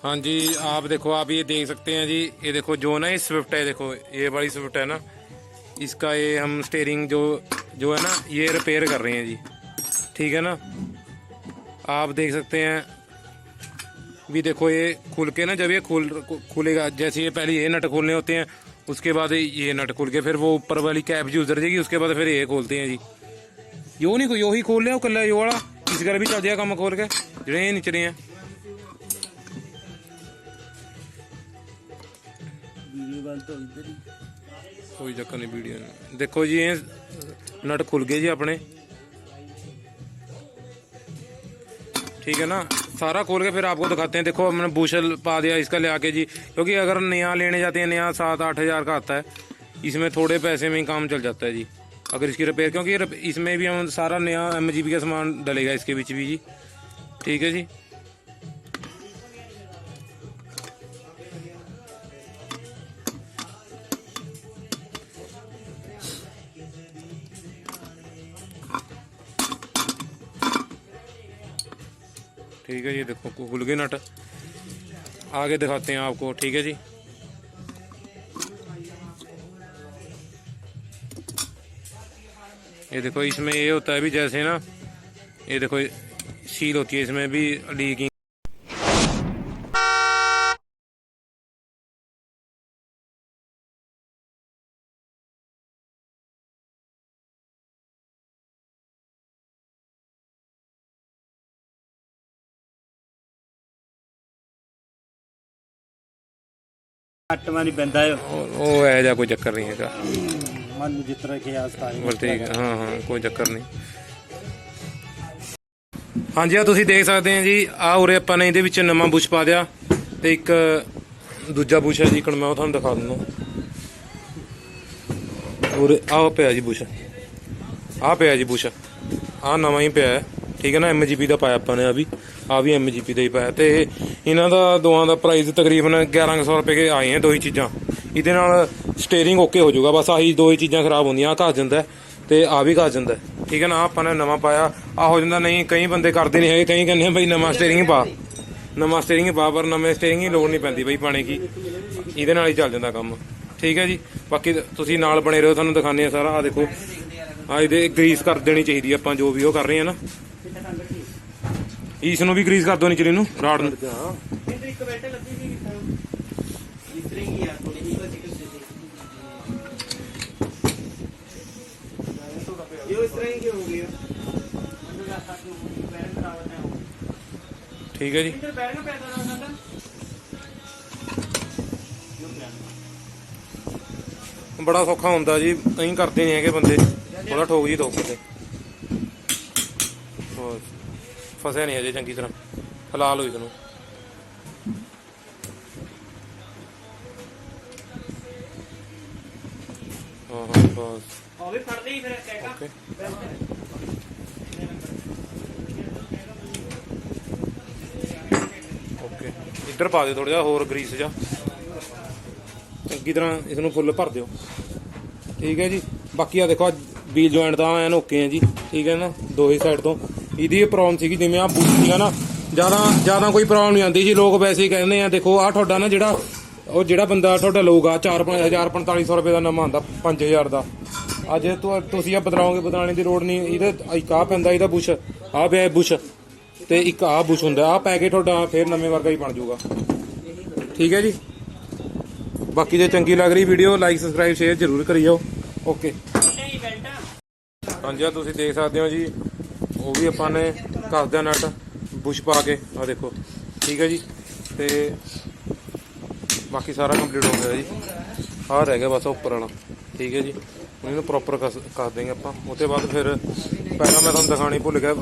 हाँ जी, आप देखो, आप ये देख सकते हैं जी। ये देखो जो ना ये स्विफ्ट है, देखो ये वाली स्विफ्ट है ना, इसका ये हम स्टीयरिंग जो जो है ना ये रिपेयर कर रहे हैं जी। ठीक है ना, आप देख सकते हैं भी। देखो ये खुल के ना, जब ये खुलेगा, जैसे ये पहले ये नट खोलने होते हैं, उसके बाद ये नट खुल के फिर वो ऊपर वाली कैप जी उधर जाएगी, उसके बाद फिर ये खोलते हैं जी। यो नहीं कोई यो ही खोल लिया कल यो वाला, इस घर भी चल जाएगा काम खोल के ਜਿਹੜੇ ये नीचे हैं। कोई चक्कर नहीं वीडियो में। देखो जी ये नट खुल गए जी अपने। ठीक है ना, सारा खोल के फिर आपको दिखाते हैं। देखो हमने बूशल पा दिया इसका ले आके जी, क्योंकि अगर नया लेने जाते हैं, नया 7-8 हज़ार का आता है, इसमें थोड़े पैसे में ही काम चल जाता है जी। अगर इसकी रिपेयर, क्योंकि इसमें भी हम सारा नया MGB का सामान डलेगा इसके बीच भी जी। ठीक है जी। ठीक है जी, देखो खुल गए नट। आगे दिखाते हैं आपको। ठीक है जी, ये देखो इसमें ये होता है भी, जैसे ना ये देखो सील होती है, इसमें भी लीकिंग। ਘੱਟ ਵਾਲੀ ਪੈਂਦਾ ਹੈ ਉਹ ਹੈ ਜਾਂ ਕੋਈ ਚੱਕਰ ਨਹੀਂ ਹੈਗਾ। ਮਨ ਨੂੰ ਜਿਸ ਤਰ੍ਹਾਂ ਕਿ ਆਸਤਾ ਹੈ। ਠੀਕ ਹੈ, ਹਾਂ ਹਾਂ, ਕੋਈ ਚੱਕਰ ਨਹੀਂ। ਹਾਂਜੀ, ਆ ਤੁਸੀਂ ਦੇਖ ਸਕਦੇ ਆ ਜੀ। ਆ ਉਰੇ ਆਪਾਂ ਨੇ ਇਹਦੇ ਵਿੱਚ ਨਵਾਂ ਬੁਸ਼ ਪਾ ਦਿਆ, ਤੇ ਇੱਕ ਦੂਜਾ ਬੁਸ਼ ਹੈ ਜੀ। ਹੁਣ ਮੈਂ ਉਹ ਤੁਹਾਨੂੰ ਦਿਖਾ ਦਿੰਦਾ। ਉਰੇ ਆਹ ਪਿਆ ਜੀ ਬੁਸ਼, ਆਹ ਪਿਆ ਜੀ ਬੁਸ਼, ਆਹ ਨਵਾਂ ਹੀ ਪਿਆ। ਠੀਕ ਹੈ ਨਾ, MGB ਦਾ ਪਾਇਆ ਆਪਾਂ ਨੇ। ਆ ਵੀ MGB ਦਾ ਹੀ ਪਾਇਆ। ਤੇ ਇਹਨਾਂ ਦਾ ਦੋਵਾਂ ਦਾ ਪ੍ਰਾਈਸ ਤਕਰੀਬਨ 1100 ਰੁਪਏ ਕੇ ਆਏ ਆ, ਦੋ ਹੀ ਚੀਜ਼ਾਂ। ਇਹਦੇ ਨਾਲ ਸਟੀਅਰਿੰਗ ਓਕੇ ਹੋ ਜਾਊਗਾ, ਬਸ ਆਹੀ ਦੋ ਹੀ ਚੀਜ਼ਾਂ ਖਰਾਬ ਹੁੰਦੀਆਂ। ਆ ਘਸ ਜਾਂਦਾ ਤੇ ਆ ਵੀ ਘਸ ਜਾਂਦਾ। ਠੀਕ ਹੈ ਨਾ, ਆਪਾਂ ਨੇ ਨਵਾਂ ਪਾਇਆ, ਆ ਹੋ ਜਾਂਦਾ। ਨਹੀਂ, ਕਈ ਬੰਦੇ ਕਰਦੇ ਨਹੀਂ ਹੈਗੇ, ਕਈ ਕਹਿੰਦੇ ਆ ਬਈ ਨਵਾਂ ਸਟੀਅਰਿੰਗ ਪਾ, ਨਵਾਂ ਸਟੀਅਰਿੰਗ ਪਾ, ਪਰ ਨਵੇਂ ਸਟੀਅਰਿੰਗ ਦੀ ਲੋੜ ਨਹੀਂ ਪੈਂਦੀ ਬਈ ਪਾਣੇ ਕੀ, ਇਹਦੇ ਨਾਲ ਹੀ ਚੱਲ ਜਾਂਦਾ ਕੰਮ। ਠੀਕ ਹੈ ਜੀ, ਬਾਕੀ ਤੁਸੀਂ ਨਾਲ ਬਣੇ ਰਹੋ, ਤੁਹਾਨੂੰ ਦਿਖਾਉਂਦੇ ਆ ਸਾਰਾ। ਆ ਦੇਖੋ, ਆ ਇਹਦੇ ਗਰੀਸ ਕਰ ਦੇਣੀ ਚਾਹੀਦੀ ਆਪਾਂ, ਜੋ ਵੀ ਉਹ ਕਰ ਰਹੇ ਆ ਨਾ। ਇਸ ਨੂੰ ਵੀ ਗਰੀਸ ਕਰ ਦੋ ਨੀਚੇ ਨੂੰ, ਰਾੜ ਨੂੰ। ठीक है जी, बड़ा सौखा होंदा जी, कहीं करते नहीं है बंदे, थोड़ा ठोक जी दो बंदे। फसिया नहीं अजे चंगी तरह, हिला लो इसनूं। हाँ हाँ बस ओके। ओके, इधर पा दो थोड़ा जिहा होर ग्रीस जा, चंगी तरह इसनूं फुल भर दिओ। ठीक है जी, बाकी आ देखो व्हील जॉइंट तो एन ओके है जी। ठीक है ना, दो ही साइड तो ਇਹਦੀ ਪ੍ਰੋਬਲਮ ਸੀਗੀ, ਜਿਵੇਂ ਆ ਬੂਟ ਸੀਗਾ ਨਾ, ਜ਼ਿਆਦਾ ਕੋਈ ਪ੍ਰੋਬਲਮ ਨਹੀਂ ਆਉਂਦੀ ਜੀ। ਲੋਕ ਵੈਸੇ ਹੀ ਕਹਿੰਦੇ ਆ। ਦੇਖੋ ਆ ਤੁਹਾਡਾ ਨਾ ਜਿਹੜਾ ਬੰਦਾ ਤੁਹਾਡਾ ਲਊਗਾ 4-5,000-4500 ਰੁਪਏ ਦਾ ਨਵਾਂ ਆਉਂਦਾ, 5000 ਦਾ। ਅੱਜ ਤੁਸੀਂ ਆ ਬਦਲਾਉਣੇ ਦੀ ਲੋੜ ਨਹੀਂ। ਇਹਦੇ ਇੱਕ ਆ ਪੈਂਦਾ, ਇਹਦਾ ਬੁਸ਼ ਆ ਪਿਆ ਬੁਸ਼, ਤੇ ਇੱਕ ਆ ਬੁਸ਼ ਹੁੰਦਾ। ਆ ਪੈ ਕੇ ਤੁਹਾਡਾ ਫੇਰ ਨਵੇਂ ਵਰਗਾ ਹੀ ਬਣ ਜਾਊਗਾ। ਠੀਕ ਹੈ ਜੀ, ਬਾਕੀ ਜੇ ਚੰਗੀ ਲੱਗ ਰਹੀ ਵੀਡੀਓ, ਲਾਈਕ ਸਬਸਕ੍ਰਾਈਬ ਸ਼ੇਅਰ ਜ਼ਰੂਰ ਕਰੀ ਜਾਓ। ਓਕੇ। ਹਾਂਜੀ, ਆ ਤੁਸੀਂ ਦੇਖ ਸਕਦੇ ਹੋ ਜੀ, ਉਹ ਵੀ ਆਪਾਂ ਨੇ ਘਸ ਦਿਆ ਨਟ ਬੁਸ਼ ਪਾ ਕੇ। ਆ ਦੇਖੋ, ਠੀਕ ਹੈ ਜੀ। ਤੇ ਬਾਕੀ ਸਾਰਾ ਕੰਪਲੀਟ ਹੋ ਗਿਆ ਜੀ। ਆਹ ਰਹਿ ਗਿਆ ਬਸ ਉੱਪਰ ਵਾਲਾ। ਠੀਕ ਹੈ ਜੀ, ਹੁਣ ਇਹਨੂੰ ਪ੍ਰੋਪਰ ਕੱਸ ਦੇਂਗੇ ਆਪਾਂ। ਉਹਦੇ ਬਾਅਦ ਫਿਰ ਪਹਿਲਾਂ ਮੈਂ ਤੁਹਾਨੂੰ ਦਿਖਾਣੀ ਭੁੱਲ ਗਿਆ।